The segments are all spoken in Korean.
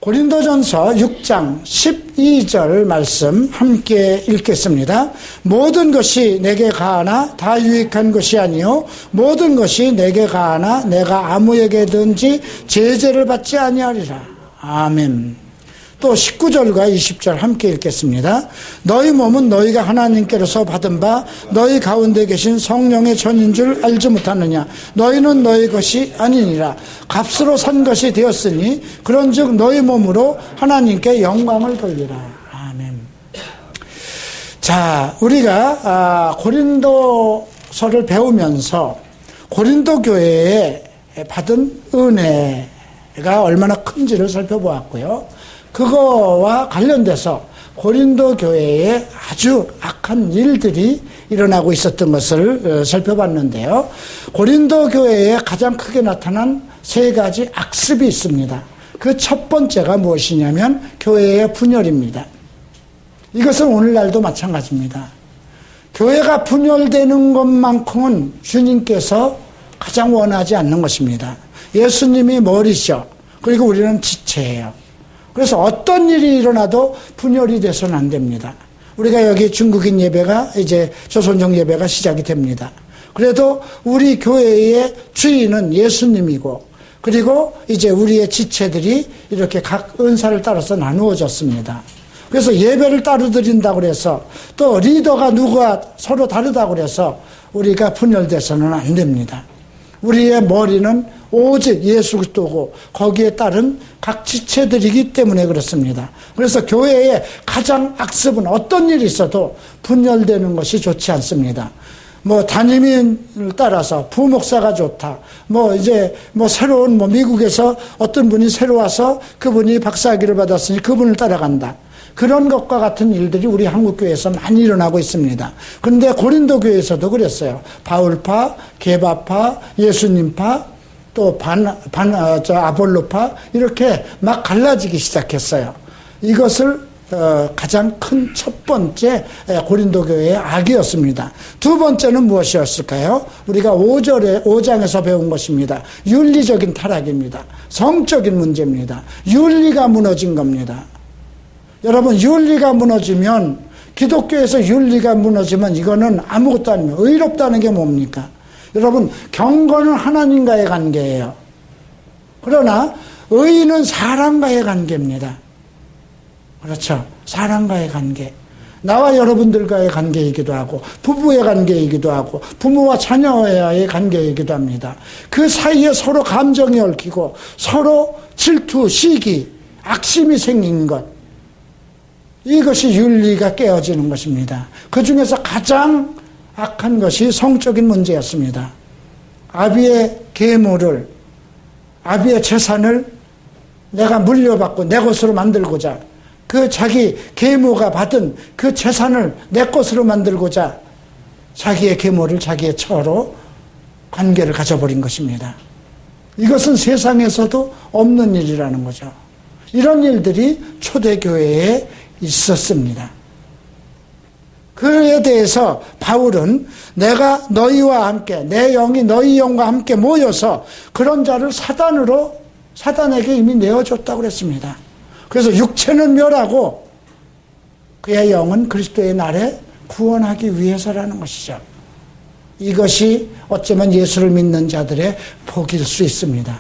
고린도전서 6장 12절 말씀 함께 읽겠습니다. 모든 것이 내게 가하나 다 유익한 것이 아니요 모든 것이 내게 가하나 내가 아무에게든지 제재를 받지 아니하리라. 아멘. 또 19절과 20절 함께 읽겠습니다. 너희 몸은 너희가 하나님께로서 받은 바 너희 가운데 계신 성령의 전인 줄 알지 못하느냐. 너희는 너희 것이 아니니라. 값으로 산 것이 되었으니 그런즉 너희 몸으로 하나님께 영광을 돌리라. 아멘. 자, 우리가 고린도서를 배우면서 고린도 교회에 받은 은혜가 얼마나 큰지를 살펴보았고요. 그거와 관련돼서 고린도 교회에 아주 악한 일들이 일어나고 있었던 것을 살펴봤는데요. 고린도 교회에 가장 크게 나타난 세 가지 악습이 있습니다. 그 첫 번째가 무엇이냐면 교회의 분열입니다. 이것은 오늘날도 마찬가지입니다. 교회가 분열되는 것만큼은 주님께서 가장 원하지 않는 것입니다. 예수님이 머리셔. 그리고 우리는 지체예요. 그래서 어떤 일이 일어나도 분열이 돼서는 안 됩니다. 우리가 여기 중국인 예배가 이제 조선족 예배가 시작이 됩니다. 그래도 우리 교회의 주인은 예수님이고 그리고 이제 우리의 지체들이 이렇게 각 은사를 따라서 나누어졌습니다. 그래서 예배를 따로 드린다고 그래서 또 리더가 누가 서로 다르다고 그래서 우리가 분열돼서는 안 됩니다. 우리의 머리는 오직 예수 그리스도고 거기에 따른 각 지체들이기 때문에 그렇습니다. 그래서 교회의 가장 악습은 어떤 일이 있어도 분열되는 것이 좋지 않습니다. 담임을 따라서 부목사가 좋다. 새로운 미국에서 어떤 분이 새로 와서 그분이 박사학위를 받았으니 그분을 따라간다. 그런 것과 같은 일들이 우리 한국교회에서 많이 일어나고 있습니다. 그런데 고린도 교회에서도 그랬어요. 바울파, 게바파, 예수님파, 또 아볼로파 이렇게 막 갈라지기 시작했어요. 이것을 가장 큰 첫 번째 고린도 교회의 악이었습니다. 두 번째는 무엇이었을까요? 우리가 5장에서 배운 것입니다. 윤리적인 타락입니다. 성적인 문제입니다. 윤리가 무너진 겁니다. 여러분, 윤리가 무너지면, 기독교에서 윤리가 무너지면 이거는 아무것도 아닙니다. 의롭다는 게 뭡니까? 여러분, 경건은 하나님과의 관계예요. 그러나 의는 사람과의 관계입니다. 그렇죠? 사람과의 관계. 나와 여러분들과의 관계이기도 하고 부부의 관계이기도 하고 부모와 자녀와의 관계이기도 합니다. 그 사이에 서로 감정이 얽히고 서로 질투, 시기, 악심이 생긴 것, 이것이 윤리가 깨어지는 것입니다. 그 중에서 가장 악한 것이 성적인 문제였습니다. 아비의 계물을, 아비의 재산을 내가 물려받고 내 것으로 만들고자, 그 자기 계모가 받은 그 재산을 내 것으로 만들고자 자기의 계모를 자기의 처로 관계를 가져버린 것입니다. 이것은 세상에서도 없는 일이라는 거죠. 이런 일들이 초대교회에 있었습니다. 그에 대해서 바울은 내가 너희와 함께, 내 영이 너희 영과 함께 모여서 그런 자를 사단에게 이미 내어줬다고 그랬습니다. 그래서 육체는 멸하고 그의 영은 그리스도의 날에 구원하기 위해서라는 것이죠. 이것이 어쩌면 예수를 믿는 자들의 복일 수 있습니다.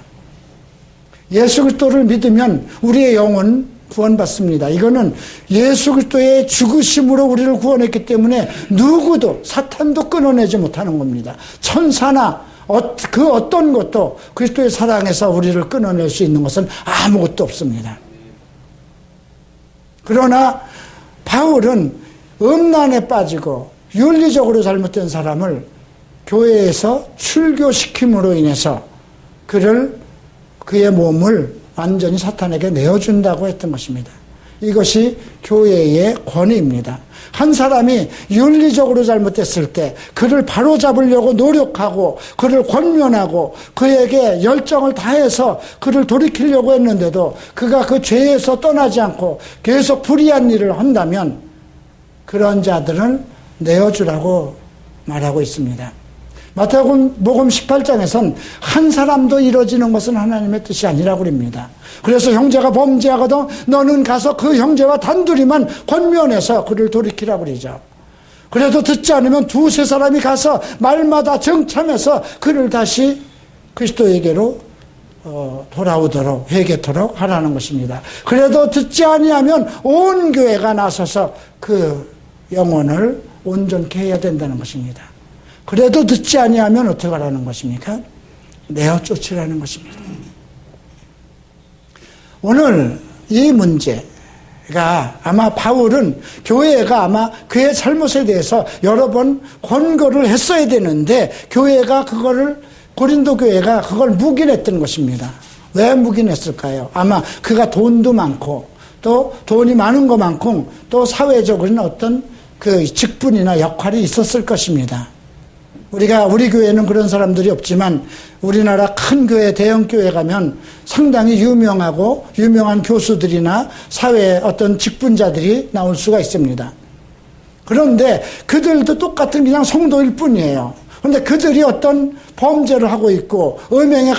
예수 그리스도를 믿으면 우리의 영은 구원받습니다. 이거는 예수 그리스도의 죽으심으로 우리를 구원했기 때문에 누구도, 사탄도 끊어내지 못하는 겁니다. 천사나 그 어떤 것도 그리스도의 사랑에서 우리를 끊어낼 수 있는 것은 아무것도 없습니다. 그러나 바울은 음란에 빠지고 윤리적으로 잘못된 사람을 교회에서 출교시킴으로 인해서 그의 몸을 완전히 사탄에게 내어준다고 했던 것입니다. 이것이 교회의 권위입니다. 한 사람이 윤리적으로 잘못됐을 때 그를 바로잡으려고 노력하고 그를 권면하고 그에게 열정을 다해서 그를 돌이키려고 했는데도 그가 그 죄에서 떠나지 않고 계속 불의한 일을 한다면 그런 자들은 내어주라고 말하고 있습니다. 마태복음 18장에선 한 사람도 이루어지는 것은 하나님의 뜻이 아니라고 그럽니다. 그래서 형제가 범죄하거든 너는 가서 그 형제와 단둘이만 권면해서 그를 돌이키라고 그러죠. 그래도 듣지 않으면 두세 사람이 가서 말마다 정참해서 그를 다시 그리스도에게로 돌아오도록 회개토록 하라는 것입니다. 그래도 듣지 아니하면 온 교회가 나서서 그 영혼을 온전케 해야 된다는 것입니다. 그래도 듣지 아니하면 어떻게 하라는 것입니까? 내어 쫓으라는 것입니다. 오늘 이 문제가 아마 바울은 교회가 아마 그의 잘못에 대해서 여러 번 권고를 했어야 되는데 교회가 그거를 고린도 교회가 그걸 묵인했던 것입니다. 왜 묵인했을까요? 아마 그가 돈도 많고 또 돈이 많은 것만큼 또 사회적으로는 어떤 그 직분이나 역할이 있었을 것입니다. 우리 교회는 그런 사람들이 없지만 우리나라 큰 교회, 대형 교회 가면 상당히 유명한 교수들이나 사회의 어떤 직분자들이 나올 수가 있습니다. 그런데 그들도 똑같은 그냥 성도일 뿐이에요. 그런데 그들이 어떤 범죄를 하고 있고 음행에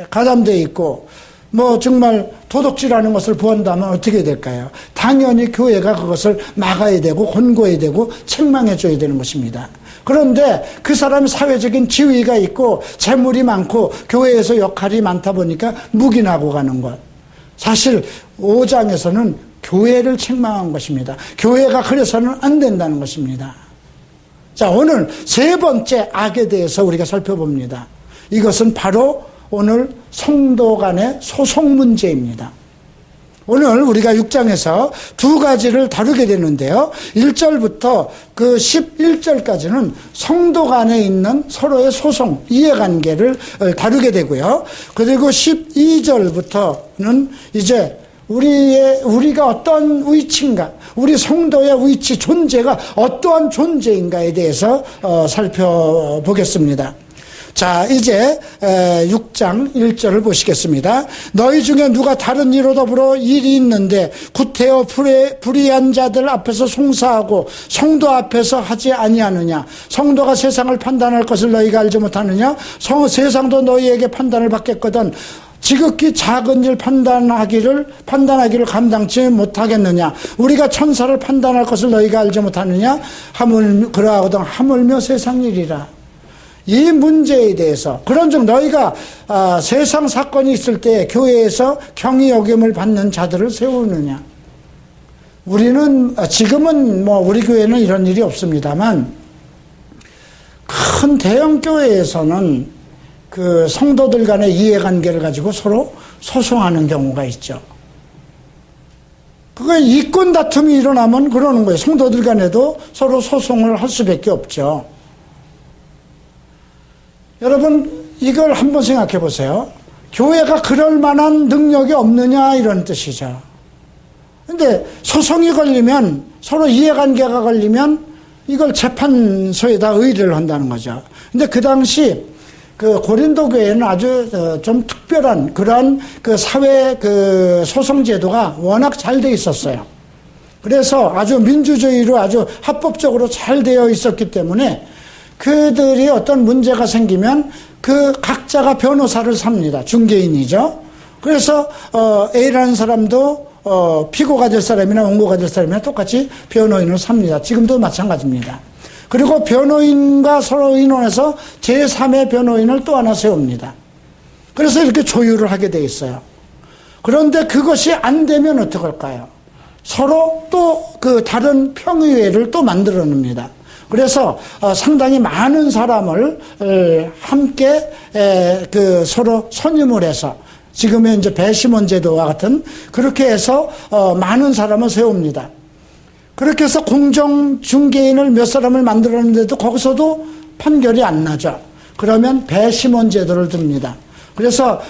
가담되어 있고 뭐 정말 도둑질하는 것을 보한다면 어떻게 될까요? 당연히 교회가 그것을 막아야 되고 권고해야 되고 책망해 줘야 되는 것입니다. 그런데 그 사람이 사회적인 지위가 있고 재물이 많고 교회에서 역할이 많다 보니까 묵인하고 가는 것. 사실 5장에서는 교회를 책망한 것입니다. 교회가 그래서는 안 된다는 것입니다. 자, 오늘 세 번째 악에 대해서 우리가 살펴봅니다. 이것은 바로 오늘 성도 간의 소송 문제입니다. 오늘 우리가 6장에서 두 가지를 다루게 되는데요. 1절부터 그 11절까지는 성도 간에 있는 서로의 소송, 이해관계를 다루게 되고요. 그리고 12절부터는 이제 우리가 어떤 위치인가, 우리 성도의 위치, 존재가 어떠한 존재인가에 대해서 살펴보겠습니다. 자, 이제 6장 1절을 보시겠습니다. 너희 중에 누가 다른 이로 더불어 일이 있는데 구태여 불의한 자들 앞에서 송사하고 성도 앞에서 하지 아니하느냐? 성도가 세상을 판단할 것을 너희가 알지 못하느냐? 세상도 너희에게 판단을 받겠거든 지극히 작은 일 판단하기를 감당치 못하겠느냐? 우리가 천사를 판단할 것을 너희가 알지 못하느냐? 그러하거든 하물며 세상 일이라. 이 문제에 대해서 그런즉 너희가 세상 사건이 있을 때 교회에서 경위 여김을 받는 자들을 세우느냐? 우리는 지금은 뭐 우리 교회는 이런 일이 없습니다만 큰 대형 교회에서는 그 성도들 간의 이해관계를 가지고 서로 소송하는 경우가 있죠. 그거 이권 다툼이 일어나면 그러는 거예요. 성도들 간에도 서로 소송을 할 수밖에 없죠. 여러분 이걸 한번 생각해 보세요. 교회가 그럴 만한 능력이 없느냐 이런 뜻이죠. 근데 소송이 걸리면 서로 이해관계가 걸리면 이걸 재판소에다 의뢰를 한다는 거죠. 근데 그 당시 그 고린도 교회는 아주 좀 특별한 그러한 그 사회 그 소송 제도가 워낙 잘 돼 있었어요. 그래서 아주 민주주의로 아주 합법적으로 잘 되어 있었기 때문에 그들이 어떤 문제가 생기면 그 각자가 변호사를 삽니다. 중개인이죠. 그래서 A라는 사람도 피고가 될 사람이나 원고가 될 사람이나 똑같이 변호인을 삽니다. 지금도 마찬가지입니다. 그리고 변호인과 서로 의논해서 제3의 변호인을 또 하나 세웁니다. 그래서 이렇게 조율을 하게 돼 있어요. 그런데 그것이 안 되면 어떡할까요? 서로 또 그 다른 평의회를 또 만들어 냅니다. 그래서 상당히 많은 사람을 함께 그 서로 선임을 해서 지금의 이제 배심원 제도와 같은 그렇게 해서 많은 사람을 세웁니다. 그렇게 해서 공정 중개인을 몇 사람을 만들었는데도 거기서도 판결이 안 나죠. 그러면 배심원 제도를 듭니다. 그래서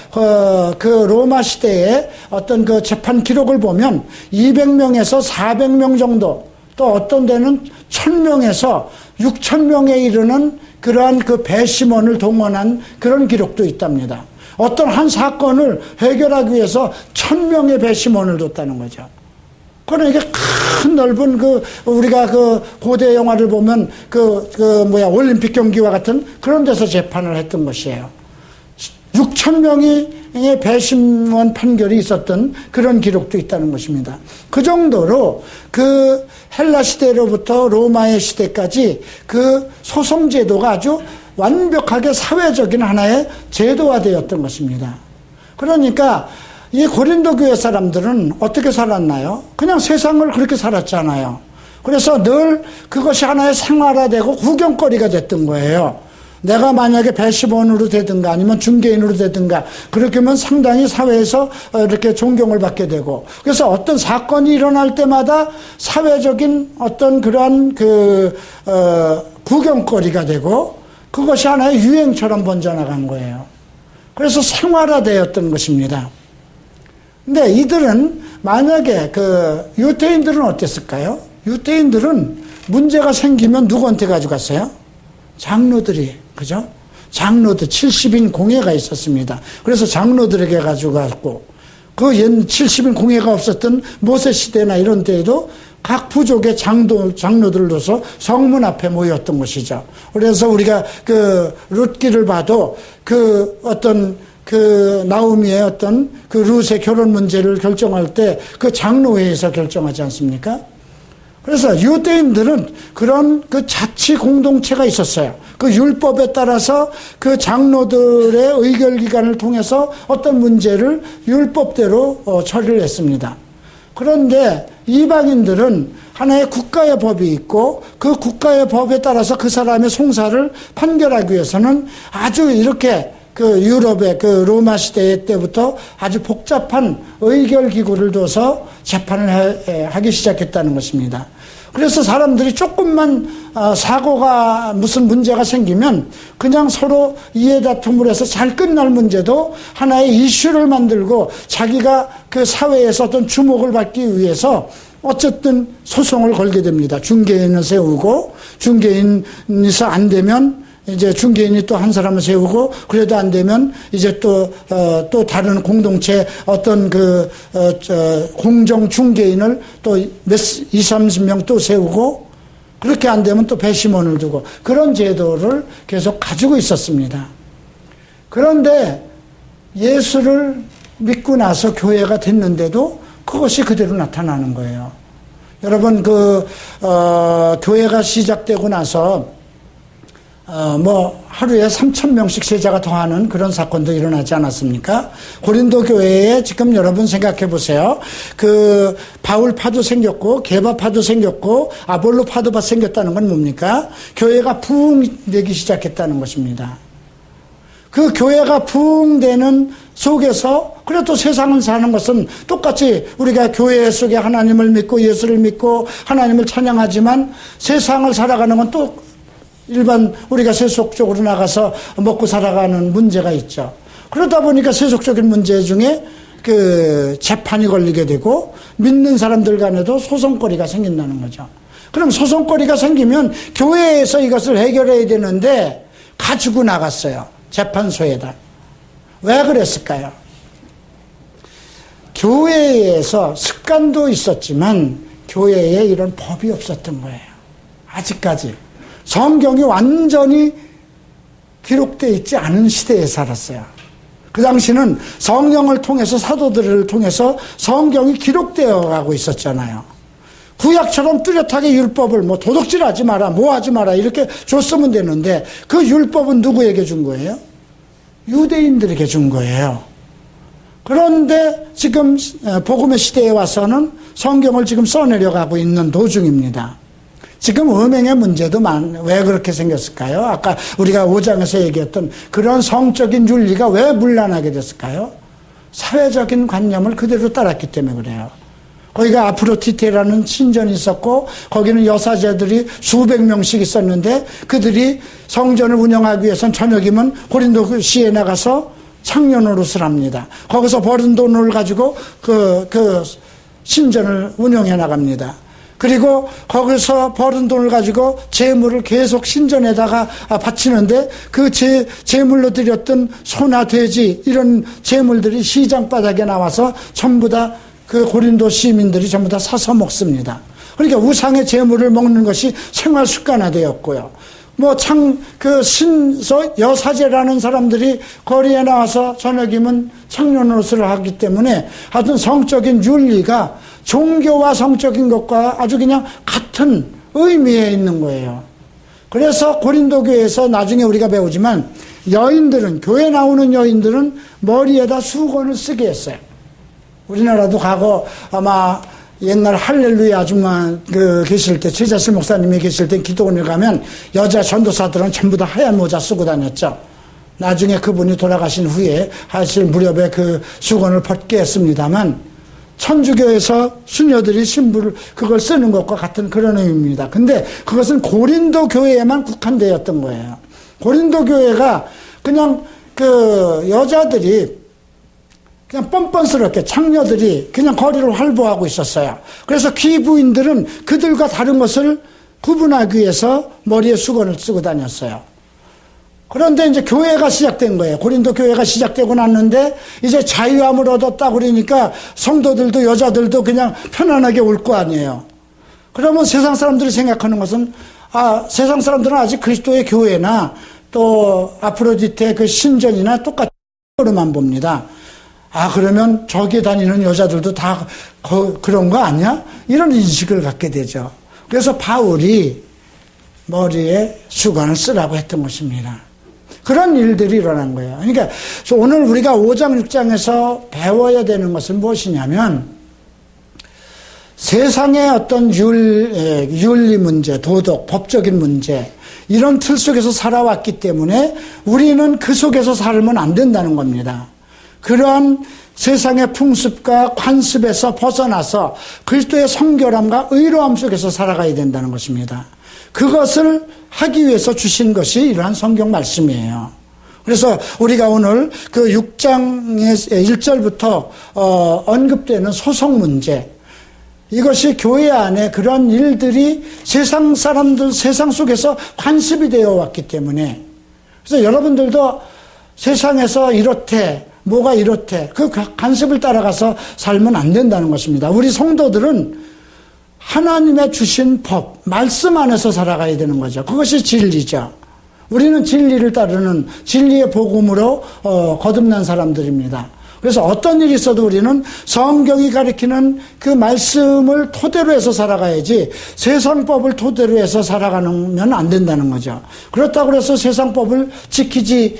그 로마 시대에 어떤 그 재판 기록을 보면 200명에서 400명 정도, 또 어떤 데는 1000명에서 6000명에 이르는 그러한 그 배심원을 동원한 그런 기록도 있답니다. 어떤 한 사건을 해결하기 위해서 1000명의 배심원을 뒀다는 거죠. 그러니까 큰 넓은 우리가 고대 영화를 보면 올림픽 경기와 같은 그런 데서 재판을 했던 것이에요. 6천 명의 배심원 판결이 있었던 그런 기록도 있다는 것입니다. 그 정도로 그 헬라 시대로부터 로마의 시대까지 그 소송 제도가 아주 완벽하게 사회적인 하나의 제도화되었던 것입니다. 그러니까 이 고린도 교회 사람들은 어떻게 살았나요? 그냥 세상을 그렇게 살았잖아요. 그래서 늘 그것이 하나의 생활화되고 구경거리가 됐던 거예요. 내가 만약에 배심원으로 되든가 아니면 중개인으로 되든가 그렇게 하면 상당히 사회에서 이렇게 존경을 받게 되고, 그래서 어떤 사건이 일어날 때마다 사회적인 어떤 그러한 구경거리가 되고 그것이 하나의 유행처럼 번져나간 거예요. 그래서 생활화되었던 것입니다. 근데 이들은 만약에 유대인들은 어땠을까요? 유대인들은 문제가 생기면 누구한테 가져갔어요? 장로들이, 그죠? 장로들, 70인 공회가 있었습니다. 그래서 장로들에게 가져갔고, 70인 공회가 없었던 모세 시대나 이런 때에도 각 부족의 장로들로서 성문 앞에 모였던 것이죠. 그래서 우리가 룻기를 봐도 나오미의 어떤 룻의 결혼 문제를 결정할 때 그 장로회에서 결정하지 않습니까? 그래서 유대인들은 그런 자치 공동체가 있었어요. 그 율법에 따라서 그 장로들의 의결기관을 통해서 어떤 문제를 율법대로 처리를 했습니다. 그런데 이방인들은 하나의 국가의 법이 있고 그 국가의 법에 따라서 그 사람의 송사를 판결하기 위해서는 아주 이렇게 유럽의 로마 시대 때부터 아주 복잡한 의결 기구를 둬서 재판을 하기 시작했다는 것입니다. 그래서 사람들이 조금만 사고가 무슨 문제가 생기면 그냥 서로 이해 다툼을 해서 잘 끝날 문제도 하나의 이슈를 만들고 자기가 그 사회에서 어떤 주목을 받기 위해서 어쨌든 소송을 걸게 됩니다. 중개인을 세우고, 중개인에서 안 되면 이제 중개인이 또 한 사람을 세우고, 그래도 안 되면 이제 또 다른 공동체 어떤 공정 중개인을 또 20-30명 또 세우고, 그렇게 안 되면 또 배심원을 두고, 그런 제도를 계속 가지고 있었습니다. 그런데 예수를 믿고 나서 교회가 됐는데도 그것이 그대로 나타나는 거예요. 여러분, 교회가 시작되고 나서 하루에 3,000명씩 제자가 더하는 그런 사건도 일어나지 않았습니까? 고린도 교회에 지금 여러분 생각해 보세요. 바울파도 생겼고, 게바파도 생겼고, 아볼로파도 생겼다는 건 뭡니까? 교회가 부흥되기 시작했다는 것입니다. 그 교회가 부흥되는 속에서, 그래도 세상을 사는 것은 똑같이 우리가 교회 속에 하나님을 믿고 예수를 믿고 하나님을 찬양하지만 세상을 살아가는 건 또 일반 우리가 세속적으로 나가서 먹고 살아가는 문제가 있죠. 그러다 보니까 세속적인 문제 중에 재판이 걸리게 되고 믿는 사람들 간에도 소송거리가 생긴다는 거죠. 그럼 소송거리가 생기면 교회에서 이것을 해결해야 되는데 가지고 나갔어요. 재판소에다. 왜 그랬을까요? 교회에서 습관도 있었지만 교회에 이런 법이 없었던 거예요. 아직까지. 성경이 완전히 기록되어 있지 않은 시대에 살았어요. 그 당시는 성령을 통해서, 사도들을 통해서 성경이 기록되어 가고 있었잖아요. 구약처럼 뚜렷하게 율법을 도둑질하지 마라, 하지 마라 이렇게 줬으면 되는데 그 율법은 누구에게 준 거예요? 유대인들에게 준 거예요. 그런데 지금 복음의 시대에 와서는 성경을 지금 써내려가고 있는 도중입니다. 지금 음행의 문제도 왜 그렇게 생겼을까요? 아까 우리가 5장에서 얘기했던 그런 성적인 윤리가 왜 문란하게 됐을까요? 사회적인 관념을 그대로 따랐기 때문에 그래요. 거기가 아프로디테라는 신전이 있었고 거기는 여사제들이 수백 명씩 있었는데 그들이 성전을 운영하기 위해서는 저녁이면 고린도시에 나가서 창녀노릇을 합니다. 거기서 버는 돈을 가지고 그 신전을 운영해 나갑니다. 그리고 거기서 벌은 돈을 가지고 재물을 계속 신전에다가 바치는데 그 재물로 드렸던 소나 돼지 이런 재물들이 시장 바닥에 나와서 전부 다 그 고린도 시민들이 전부 다 사서 먹습니다. 그러니까 우상의 제물을 먹는 것이 생활 습관화되었고요. 여사제라는 사람들이 거리에 나와서 저녁이면 청년옷을 하기 때문에 하여튼 성적인 윤리가 종교와 성적인 것과 아주 그냥 같은 의미에 있는 거예요. 그래서 고린도 교회에서 나중에 우리가 배우지만 여인들은, 교회 나오는 여인들은 머리에다 수건을 쓰게 했어요. 우리나라도 과거 아마 옛날 할렐루야 아줌마 계실 때, 최자실 목사님이 계실 때 기도원에 가면 여자 전도사들은 전부 다 하얀 모자 쓰고 다녔죠. 나중에 그분이 돌아가신 후에 하실 무렵에 그 수건을 벗게 했습니다만, 천주교에서 수녀들이 신부를 그걸 쓰는 것과 같은 그런 의미입니다. 근데 그것은 고린도 교회에만 국한되었던 거예요. 고린도 교회가 그냥 여자들이 그냥 뻔뻔스럽게 창녀들이 그냥 거리를 활보하고 있었어요. 그래서 귀부인들은 그들과 다른 것을 구분하기 위해서 머리에 수건을 쓰고 다녔어요. 그런데 이제 교회가 시작된 거예요. 고린도 교회가 시작되고 났는데 이제 자유함을 얻었다 그러니까 성도들도 여자들도 그냥 편안하게 올 거 아니에요. 그러면 세상 사람들이 생각하는 것은 세상 사람들은 아직 그리스도의 교회나 또 아프로디테의 그 신전이나 똑같으로만 봅니다. 그러면 저기 다니는 여자들도 다 그런 거 아니야? 이런 인식을 갖게 되죠. 그래서 바울이 머리에 수건을 쓰라고 했던 것입니다. 그런 일들이 일어난 거예요. 그러니까 오늘 우리가 5장, 6장에서 배워야 되는 것은 무엇이냐면 세상의 어떤 윤리 문제, 도덕, 법적인 문제 이런 틀 속에서 살아왔기 때문에 우리는 그 속에서 살면 안 된다는 겁니다. 그러한 세상의 풍습과 관습에서 벗어나서 그리스도의 성결함과 의로함 속에서 살아가야 된다는 것입니다. 그것을 하기 위해서 주신 것이 이러한 성경 말씀이에요. 그래서 우리가 오늘 그 6장의 1절부터 언급되는 소송 문제, 이것이 교회 안에 그런 일들이 세상 사람들, 세상 속에서 관습이 되어 왔기 때문에, 그래서 여러분들도 세상에서 이렇대, 뭐가 이렇대, 그 관습을 따라가서 살면 안 된다는 것입니다. 우리 성도들은 하나님의 주신 법, 말씀 안에서 살아가야 되는 거죠. 그것이 진리죠. 우리는 진리를 따르는 진리의 복음으로 거듭난 사람들입니다. 그래서 어떤 일이 있어도 우리는 성경이 가리키는 그 말씀을 토대로 해서 살아가야지 세상법을 토대로 해서 살아가면 안 된다는 거죠. 그렇다고 해서 세상법을 지키지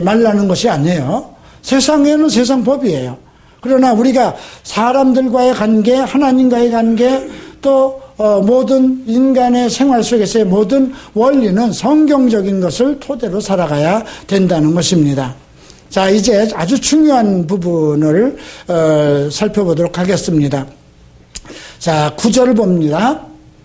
말라는 것이 아니에요. 세상에는 세상법이에요. 그러나 우리가 사람들과의 관계, 하나님과의 관계, 또 모든 인간의 생활 속에서의 모든 원리는 성경적인 것을 토대로 살아가야 된다는 것입니다. 자, 이제 아주 중요한 부분을 살펴보도록 하겠습니다. 자, 9절을 봅니다.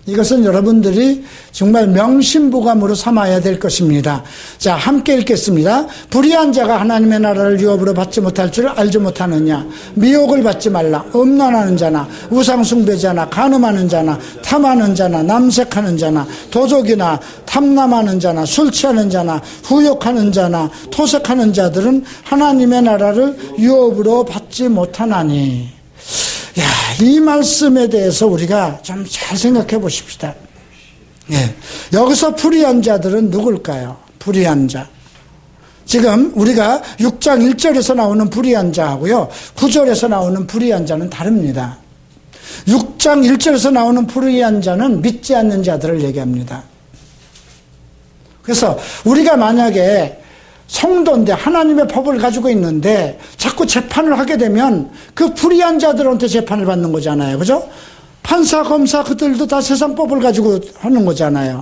이것은 여러분들이 정말 명심보감으로 삼아야 될 것입니다. 자, 함께 읽겠습니다. 불의한 자가 하나님의 나라를 유업으로 받지 못할 줄 알지 못하느냐. 미혹을 받지 말라. 음란하는 자나 우상숭배자나 간음하는 자나 탐하는 자나 남색하는 자나 도적이나 탐남하는 자나 술 취하는 자나 후욕하는 자나 토색하는 자들은 하나님의 나라를 유업으로 받지 못하나니. 이 말씀에 대해서 우리가 좀 잘 생각해 보십시다. 여기서 불의한 자들은 누굴까요? 불의한 자. 지금 우리가 6장 1절에서 나오는 불의한 자하고요, 9절에서 나오는 불의한 자는 다릅니다. 6장 1절에서 나오는 불의한 자는 믿지 않는 자들을 얘기합니다. 그래서 우리가 만약에 성도인데 하나님의 법을 가지고 있는데 자꾸 재판을 하게 되면 그 불의한 자들한테 재판을 받는 거잖아요. 그죠? 판사, 검사 그들도 다 세상 법을 가지고 하는 거잖아요.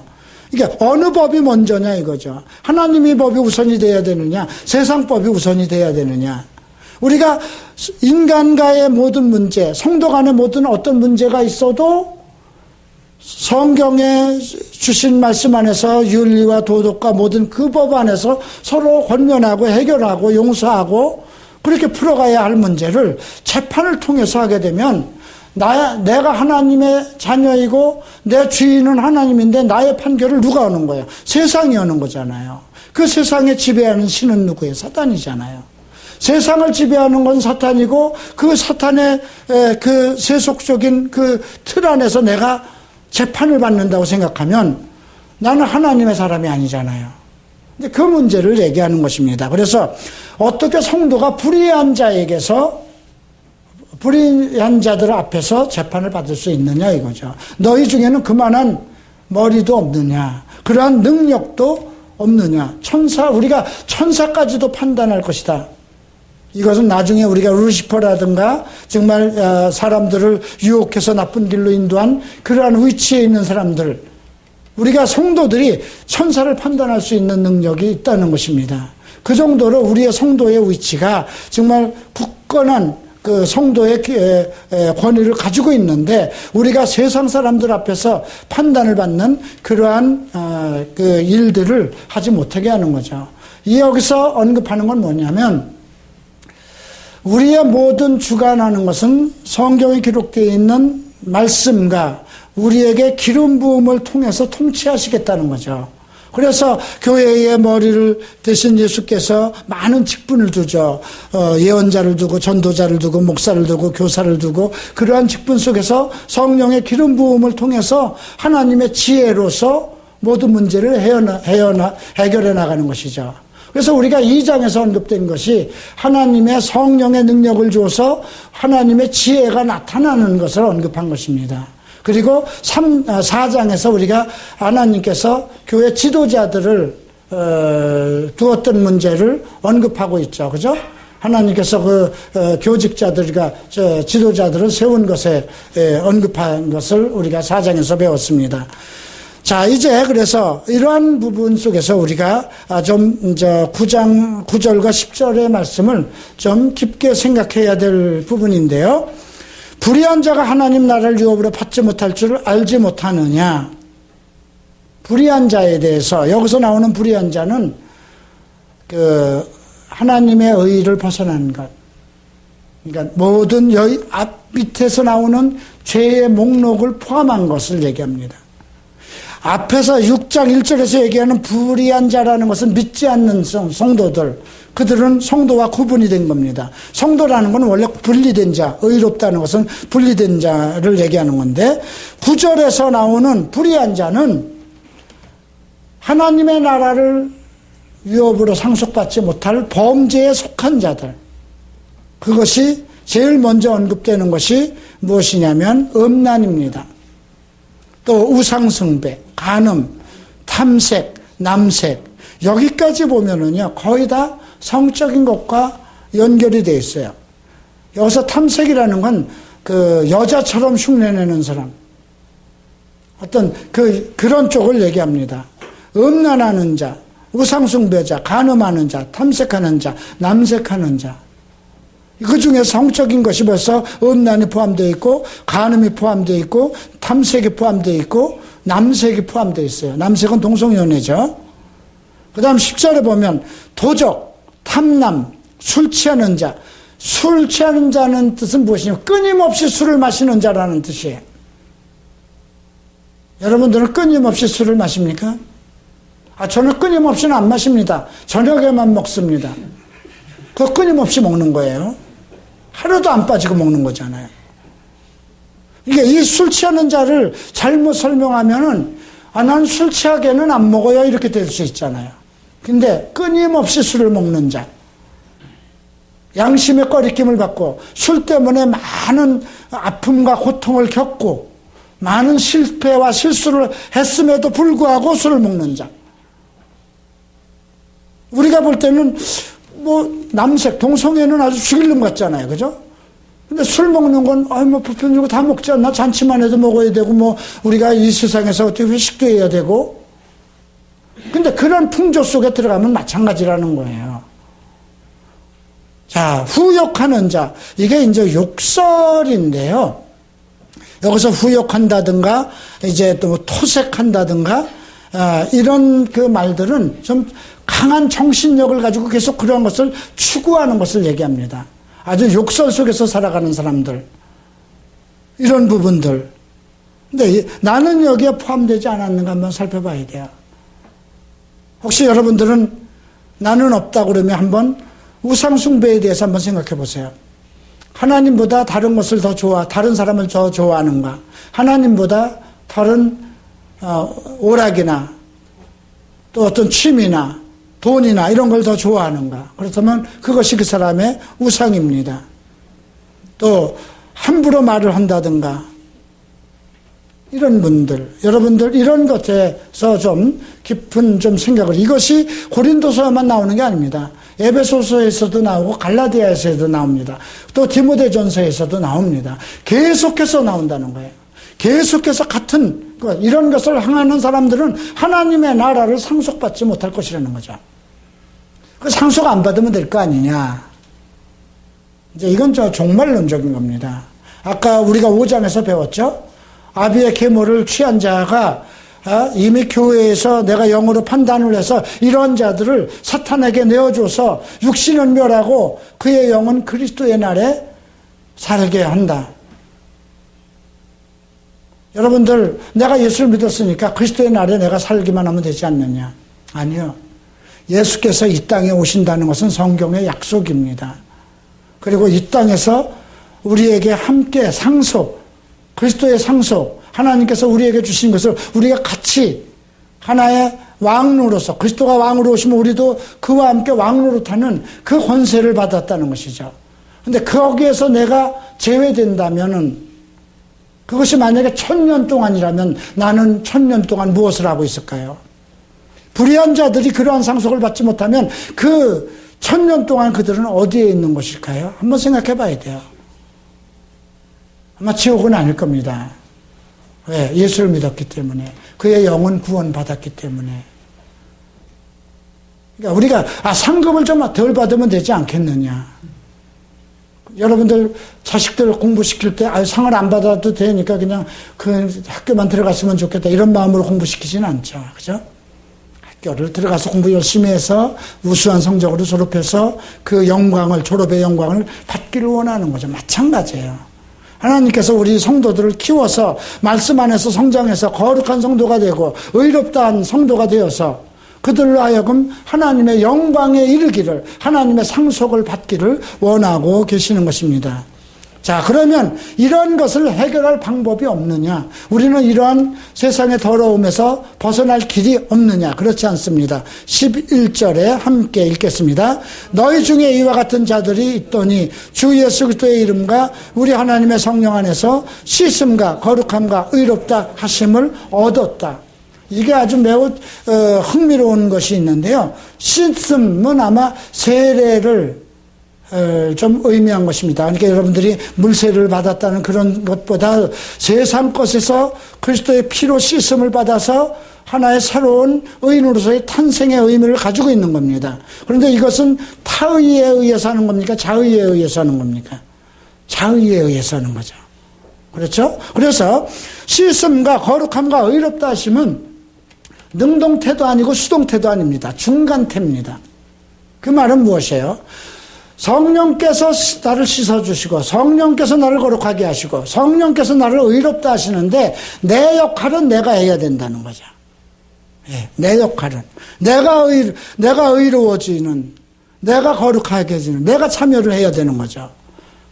이게 어느 법이 먼저냐 이거죠. 하나님의 법이 우선이 돼야 되느냐, 세상 법이 우선이 돼야 되느냐. 우리가 인간과의 모든 문제, 성도 간의 모든 어떤 문제가 있어도 성경에 주신 말씀 안에서 윤리와 도덕과 모든 그 법 안에서 서로 권면하고 해결하고 용서하고 그렇게 풀어가야 할 문제를 재판을 통해서 하게 되면 내가 하나님의 자녀이고 내 주인은 하나님인데 나의 판결을 누가 하는 거예요? 세상이 하는 거잖아요. 그 세상에 지배하는 신은 누구예요? 사단이잖아요. 세상을 지배하는 건 사탄이고 그 사탄의 그 세속적인 그 틀 안에서 내가 재판을 받는다고 생각하면 나는 하나님의 사람이 아니잖아요. 근데 그 문제를 얘기하는 것입니다. 그래서 어떻게 성도가 불의한 자들 앞에서 재판을 받을 수 있느냐 이거죠. 너희 중에는 그만한 머리도 없느냐, 그러한 능력도 없느냐. 우리가 천사까지도 판단할 것이다. 이것은 나중에 우리가 루시퍼라든가 정말 사람들을 유혹해서 나쁜 길로 인도한 그러한 위치에 있는 사람들, 우리가 성도들이 천사를 판단할 수 있는 능력이 있다는 것입니다. 그 정도로 우리의 성도의 위치가 정말 굳건한 그 성도의 권위를 가지고 있는데 우리가 세상 사람들 앞에서 판단을 받는 그러한 그 일들을 하지 못하게 하는 거죠. 여기서 언급하는 건 뭐냐면 우리의 모든 주관하는 것은 성경에 기록되어 있는 말씀과 우리에게 기름 부음을 통해서 통치하시겠다는 거죠. 그래서 교회의 머리를 대신 예수께서 많은 직분을 두죠. 예언자를 두고 전도자를 두고 목사를 두고 교사를 두고 그러한 직분 속에서 성령의 기름 부음을 통해서 하나님의 지혜로서 모든 문제를 해결해 나가는 것이죠. 그래서 우리가 2장에서 언급된 것이 하나님의 성령의 능력을 줘서 하나님의 지혜가 나타나는 것을 언급한 것입니다. 그리고 4장에서 우리가 하나님께서 교회 지도자들을 두었던 문제를 언급하고 있죠. 그죠? 하나님께서 그 교직자들과 지도자들을 세운 것에 언급한 것을 우리가 4장에서 배웠습니다. 자, 이제 그래서 이러한 부분 속에서 우리가 좀 9장 9절과 10절의 말씀을 좀 깊게 생각해야 될 부분인데요. 불의한 자가 하나님 나라를 유업으로 받지 못할 줄 알지 못하느냐. 불의한 자에 대해서 여기서 나오는 불의한 자는 그 하나님의 의를 벗어난 것. 그러니까 모든 앞 밑에서 나오는 죄의 목록을 포함한 것을 얘기합니다. 앞에서 6장 1절에서 얘기하는 불의한 자라는 것은 믿지 않는 성도들, 그들은 성도와 구분이 된 겁니다. 성도라는 건 원래 분리된 자, 의롭다는 것은 분리된 자를 얘기하는 건데 9절에서 나오는 불의한 자는 하나님의 나라를 유업으로 상속받지 못할 범죄에 속한 자들, 그것이 제일 먼저 언급되는 것이 무엇이냐면 음란입니다. 또 우상숭배, 간음, 탐색, 남색, 여기까지 보면은요 거의 다 성적인 것과 연결이 되어 있어요. 여기서 탐색이라는 건 그 여자처럼 흉내내는 사람, 어떤 그런 쪽을 얘기합니다. 음란하는 자, 우상숭배자, 간음하는 자, 탐색하는 자, 남색하는 자. 그 중에 성적인 것이 벌써 음란이 포함되어 있고 간음이 포함되어 있고 탐색이 포함되어 있고 남색이 포함되어 있어요. 남색은 동성연애죠. 그 다음 10절에 보면 도적, 탐남, 술 취하는 자. 술 취하는 자는 뜻은 무엇이냐면 끊임없이 술을 마시는 자라는 뜻이에요. 여러분들은 끊임없이 술을 마십니까? 저는 끊임없이는 안 마십니다. 저녁에만 먹습니다. 그거 끊임없이 먹는 거예요. 하루도 안 빠지고 먹는 거잖아요. 이게 이 술 취하는 자를 잘못 설명하면은 난 술 취하게는 안 먹어요 이렇게 될 수 있잖아요. 근데 끊임없이 술을 먹는 자, 양심의 꺼리낌을 받고 술 때문에 많은 아픔과 고통을 겪고 많은 실패와 실수를 했음에도 불구하고 술을 먹는 자. 우리가 볼 때는 남색, 동성애는 아주 죽일 놈 같잖아요. 그죠? 근데 술 먹는 건, 부편 주고 다 먹지 않나? 잔치만 해도 먹어야 되고, 우리가 이 세상에서 어떻게 회식도 해야 되고. 근데 그런 풍조 속에 들어가면 마찬가지라는 거예요. 자, 후욕하는 자. 이게 이제 욕설인데요. 여기서 후욕한다든가, 이제 또 토색한다든가, 이런 그 말들은 좀 강한 정신력을 가지고 계속 그러한 것을 추구하는 것을 얘기합니다. 아주 욕설 속에서 살아가는 사람들, 이런 부분들. 근데 나는 여기에 포함되지 않았는가 한번 살펴봐야 돼요. 혹시 여러분들은 나는 없다 그러면 한번 우상숭배에 대해서 한번 생각해 보세요. 하나님보다 다른 것을 다른 사람을 더 좋아하는가? 하나님보다 다른 오락이나 또 어떤 취미나 돈이나 이런 걸 더 좋아하는가? 그렇다면 그것이 그 사람의 우상입니다. 또 함부로 말을 한다든가 이런 분들, 여러분들 이런 것에서 좀 깊은 좀 생각을, 이것이 고린도서에만 나오는 게 아닙니다. 에베소서에서도 나오고 갈라디아에서도 나옵니다. 또 디모데전서에서도 나옵니다. 계속해서 나온다는 거예요. 계속해서 같은 것, 이런 것을 행하는 사람들은 하나님의 나라를 상속받지 못할 것이라는 거죠. 그 상속 안 받으면 될 거 아니냐. 이제 이건 종말론적인 겁니다. 아까 우리가 5장에서 배웠죠? 아비의 계모를 취한 자가 이미 교회에서 내가 영으로 판단을 해서 이런 자들을 사탄에게 내어줘서 육신은 멸하고 그의 영은 그리스도의 날에 살게 한다. 여러분들, 내가 예수를 믿었으니까 그리스도의 날에 내가 살기만 하면 되지 않느냐? 아니요. 예수께서 이 땅에 오신다는 것은 성경의 약속입니다. 그리고 이 땅에서 우리에게 함께 상속, 그리스도의 상속, 하나님께서 우리에게 주신 것을 우리가 같이 하나의 왕노로서, 그리스도가 왕으로 오시면 우리도 그와 함께 왕노릇하는 그 권세를 받았다는 것이죠. 근데 거기에서 내가 제외된다면은, 그것이 만약에 1000년 동안이라면 나는 1000년 동안 무엇을 하고 있을까요? 불의한 자들이 그러한 상속을 받지 못하면 그 1000년 동안 그들은 어디에 있는 것일까요? 한번 생각해 봐야 돼요. 아마 지옥은 아닐 겁니다. 왜? 예수를 믿었기 때문에. 그의 영은 구원받았기 때문에. 그러니까 우리가 상급을 좀 덜 받으면 되지 않겠느냐. 여러분들 자식들 공부시킬 때 상을 안 받아도 되니까 그냥 그 학교만 들어갔으면 좋겠다 이런 마음으로 공부시키지는 않죠. 그죠? 학교를 들어가서 공부 열심히 해서 우수한 성적으로 졸업해서 그 영광을, 졸업의 영광을 받기를 원하는 거죠. 마찬가지예요. 하나님께서 우리 성도들을 키워서 말씀 안에서 성장해서 거룩한 성도가 되고 의롭다한 성도가 되어서 그들로 하여금 하나님의 영광에 이르기를, 하나님의 상속을 받기를 원하고 계시는 것입니다. 자, 그러면 이런 것을 해결할 방법이 없느냐? 우리는 이러한 세상의 더러움에서 벗어날 길이 없느냐? 그렇지 않습니다. 11절에 함께 읽겠습니다. 너희 중에 이와 같은 자들이 있더니 주 예수 그리스도의 이름과 우리 하나님의 성령 안에서 씻음과 거룩함과 의롭다 하심을 얻었다. 이게 아주 매우 흥미로운 것이 있는데요. 씻음은 아마 세례를 좀 의미한 것입니다. 그러니까 여러분들이 물세를 받았다는 그런 것보다 세상 것에서 그리스도의 피로 씻음을 받아서 하나의 새로운 의인으로서의 탄생의 의미를 가지고 있는 겁니다. 그런데 이것은 타의에 의해서 하는 겁니까? 자의에 의해서 하는 겁니까? 자의에 의해서 하는 거죠. 그렇죠? 그래서 씻음과 거룩함과 의롭다 하심은 능동태도 아니고 수동태도 아닙니다. 중간태입니다. 그 말은 무엇이에요? 성령께서 나를 씻어주시고 성령께서 나를 거룩하게 하시고 성령께서 나를 의롭다 하시는데 내 역할은 내가 해야 된다는 거죠. 예, 내 역할은 내가 의로워지는, 내가 거룩하게 해지는, 내가 참여를 해야 되는 거죠.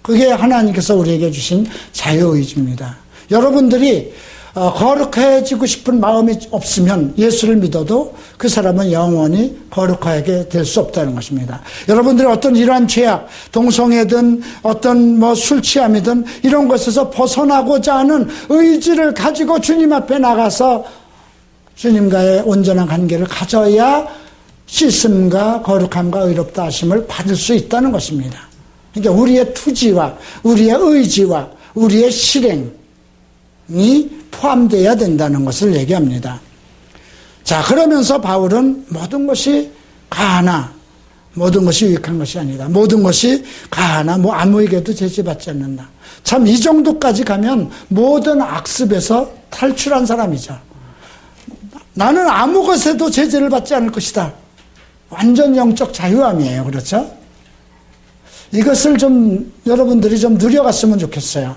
그게 하나님께서 우리에게 주신 자유의지입니다. 여러분들이 거룩해지고 싶은 마음이 없으면 예수를 믿어도 그 사람은 영원히 거룩하게 될 수 없다는 것입니다. 여러분들이 어떤 이러한 죄악, 동성애든 어떤 술 취함이든 이런 것에서 벗어나고자 하는 의지를 가지고 주님 앞에 나가서 주님과의 온전한 관계를 가져야 씻음과 거룩함과 의롭다 하심을 받을 수 있다는 것입니다. 그러니까 우리의 투지와 우리의 의지와 우리의 실행이 포함되어야 된다는 것을 얘기합니다. 자, 그러면서 바울은 모든 것이 가하나 모든 것이 유익한 것이 아니다. 모든 것이 가하나 아무에게도 제지받지 않는다. 참 이 정도까지 가면 모든 악습에서 탈출한 사람이죠. 나는 아무 것에도 제재를 받지 않을 것이다. 완전 영적 자유함이에요. 그렇죠? 이것을 좀 여러분들이 좀 누려갔으면 좋겠어요.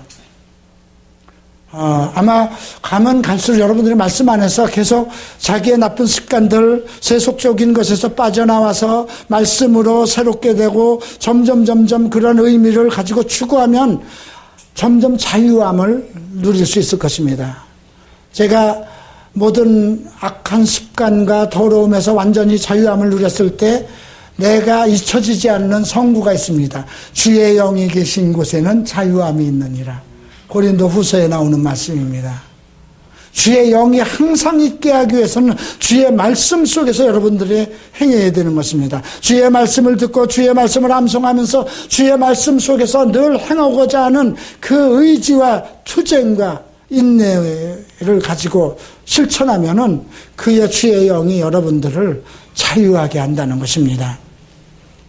아마 가면 갈수록 여러분들이 말씀 안에서 계속 자기의 나쁜 습관들, 세속적인 것에서 빠져나와서 말씀으로 새롭게 되고 점점 그런 의미를 가지고 추구하면 점점 자유함을 누릴 수 있을 것입니다. 제가 모든 악한 습관과 더러움에서 완전히 자유함을 누렸을 때 내가 잊혀지지 않는 성구가 있습니다. 주의 영이 계신 곳에는 자유함이 있느니라. 고린도 후서에 나오는 말씀입니다. 주의 영이 항상 있게 하기 위해서는 주의 말씀 속에서 여러분들이 행해야 되는 것입니다. 주의 말씀을 듣고 주의 말씀을 암송하면서 주의 말씀 속에서 늘 행하고자 하는 그 의지와 투쟁과 인내를 가지고 실천하면은 그의 주의 영이 여러분들을 자유하게 한다는 것입니다.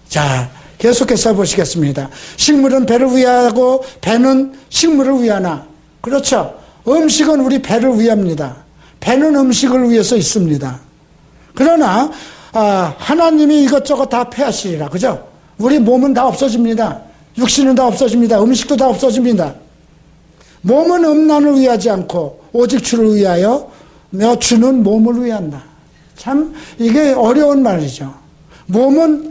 자, 계속해서 보시겠습니다. 식물은 배를 위하고 배는 식물을 위하나. 그렇죠. 음식은 우리 배를 위합니다. 배는 음식을 위해서 있습니다. 그러나 하나님이 이것저것 다 폐하시리라. 그죠? 우리 몸은 다 없어집니다. 육신은 다 없어집니다. 음식도 다 없어집니다. 몸은 음란을 위하지 않고 오직 주를 위하여 주는 몸을 위한다. 참 이게 어려운 말이죠. 몸은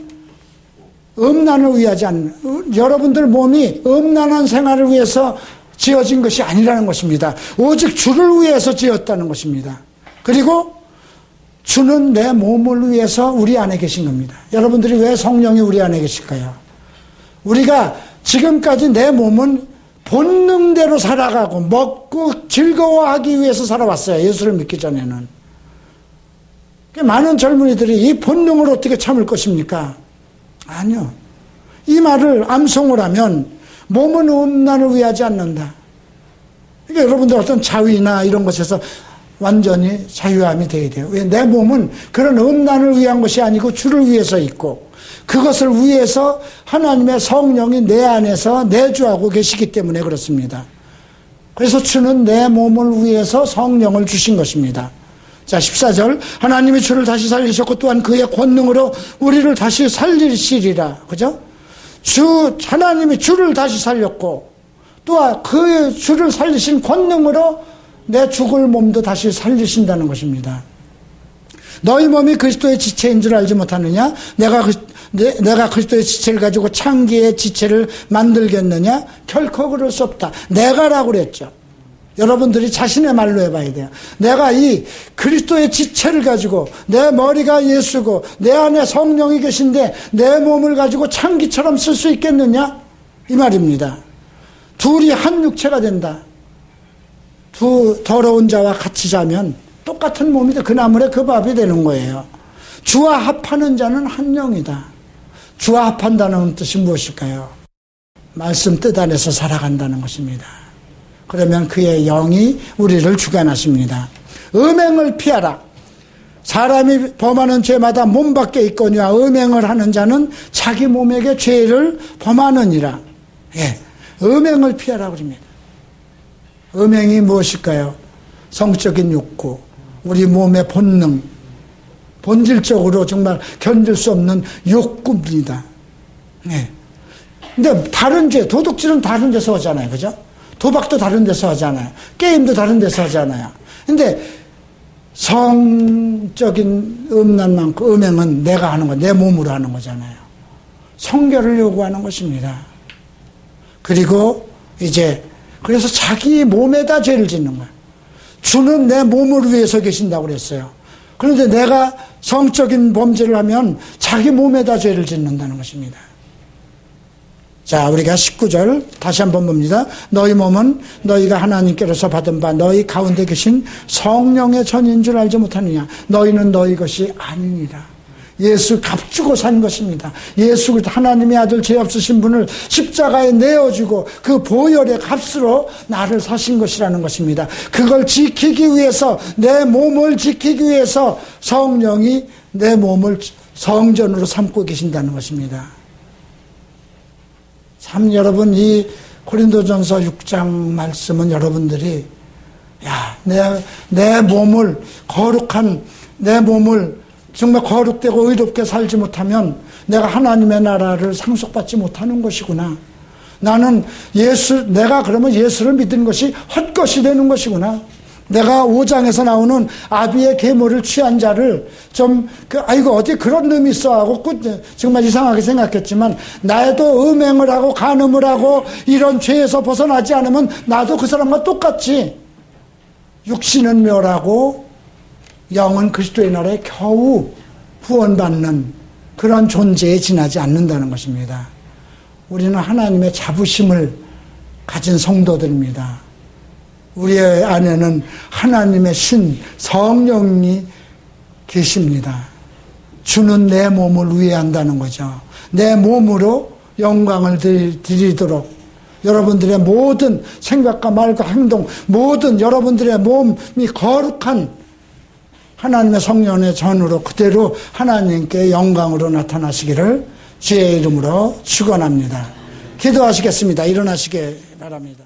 음란을 위하지 않는, 여러분들 몸이 음란한 생활을 위해서 지어진 것이 아니라는 것입니다. 오직 주를 위해서 지었다는 것입니다. 그리고 주는 내 몸을 위해서 우리 안에 계신 겁니다. 여러분들이 왜 성령이 우리 안에 계실까요? 우리가 지금까지 내 몸은 본능대로 살아가고 먹고 즐거워하기 위해서 살아왔어요. 예수를 믿기 전에는. 많은 젊은이들이 이 본능을 어떻게 참을 것입니까? 아니요. 이 말을 암송을 하면 몸은 음란을 위하지 않는다. 그러니까 여러분들 어떤 자위나 이런 것에서 완전히 자유함이 되어야 돼요. 왜? 내 몸은 그런 음란을 위한 것이 아니고 주를 위해서 있고 그것을 위해서 하나님의 성령이 내 안에서 내주하고 계시기 때문에 그렇습니다. 그래서 주는 내 몸을 위해서 성령을 주신 것입니다. 자, 14절. 하나님이 주를 다시 살리셨고 또한 그의 권능으로 우리를 다시 살리시리라. 그죠? 하나님이 주를 다시 살렸고 또한 그 주를 살리신 권능으로 내 죽을 몸도 다시 살리신다는 것입니다. 너희 몸이 그리스도의 지체인 줄 알지 못하느냐? 내가 그리스도의 지체를 가지고 창기의 지체를 만들겠느냐? 결코 그럴 수 없다. 내가라고 그랬죠. 여러분들이 자신의 말로 해봐야 돼요. 내가 이 그리스도의 지체를 가지고 내 머리가 예수고 내 안에 성령이 계신데 내 몸을 가지고 창기처럼 쓸 수 있겠느냐? 이 말입니다. 둘이 한 육체가 된다. 두 더러운 자와 같이 자면 똑같은 몸이 돼. 그 나물에 그 밥이 되는 거예요. 주와 합하는 자는 한 영이다. 주와 합한다는 뜻이 무엇일까요? 말씀 뜻 안에서 살아간다는 것입니다. 그러면 그의 영이 우리를 주관하십니다. 음행을 피하라. 사람이 범하는 죄마다 몸 밖에 있거니와 음행을 하는 자는 자기 몸에게 죄를 범하느니라. 예, 음행을 피하라 그럽니다. 음행이 무엇일까요? 성적인 욕구, 우리 몸의 본능, 본질적으로 정말 견딜 수 없는 욕구입니다. 예. 근데 다른 죄, 도둑질은 다른 데서 하잖아요. 그죠? 도박도 다른 데서 하잖아요. 게임도 다른 데서 하잖아요. 근데 성적인 음란 많고 음행은 내가 하는 거, 내 몸으로 하는 거잖아요. 성결을 요구하는 것입니다. 그리고 이제 그래서 자기 몸에다 죄를 짓는 거예요. 주는 내 몸을 위해서 계신다고 그랬어요. 그런데 내가 성적인 범죄를 하면 자기 몸에다 죄를 짓는다는 것입니다. 자, 우리가 19절 다시 한번 봅니다. 너희 몸은 너희가 하나님께로서 받은 바 너희 가운데 계신 성령의 전인 줄 알지 못하느냐. 너희는 너희 것이 아니니라. 예수 값주고 산 것입니다. 예수 하나님의 아들 죄 없으신 분을 십자가에 내어주고 그 보혈의 값으로 나를 사신 것이라는 것입니다. 그걸 지키기 위해서, 내 몸을 지키기 위해서 성령이 내 몸을 성전으로 삼고 계신다는 것입니다. 참 여러분, 이 고린도전서 6장 말씀은 여러분들이 내 몸을 거룩한 내 몸을 정말 거룩되고 의롭게 살지 못하면 내가 하나님의 나라를 상속받지 못하는 것이구나. 나는 내가 그러면 예수를 믿은 것이 헛것이 되는 것이구나. 내가 5장에서 나오는 아비의 계모를 취한 자를 아이고, 어디 그런 놈이 있어 하고, 정말 이상하게 생각했지만, 나도 음행을 하고, 간음을 하고, 이런 죄에서 벗어나지 않으면 나도 그 사람과 똑같지. 육신은 멸하고, 영은 그리스도의 나라에 겨우 구원받는 그런 존재에 지나지 않는다는 것입니다. 우리는 하나님의 자부심을 가진 성도들입니다. 우리의 안에는 하나님의 신 성령이 계십니다. 주는 내 몸을 우애한다는 거죠. 내 몸으로 영광을 드리도록 여러분들의 모든 생각과 말과 행동, 모든 여러분들의 몸이 거룩한 하나님의 성령의 전으로 그대로 하나님께 영광으로 나타나시기를 주의 이름으로 축원합니다. 기도하시겠습니다. 일어나시기 바랍니다.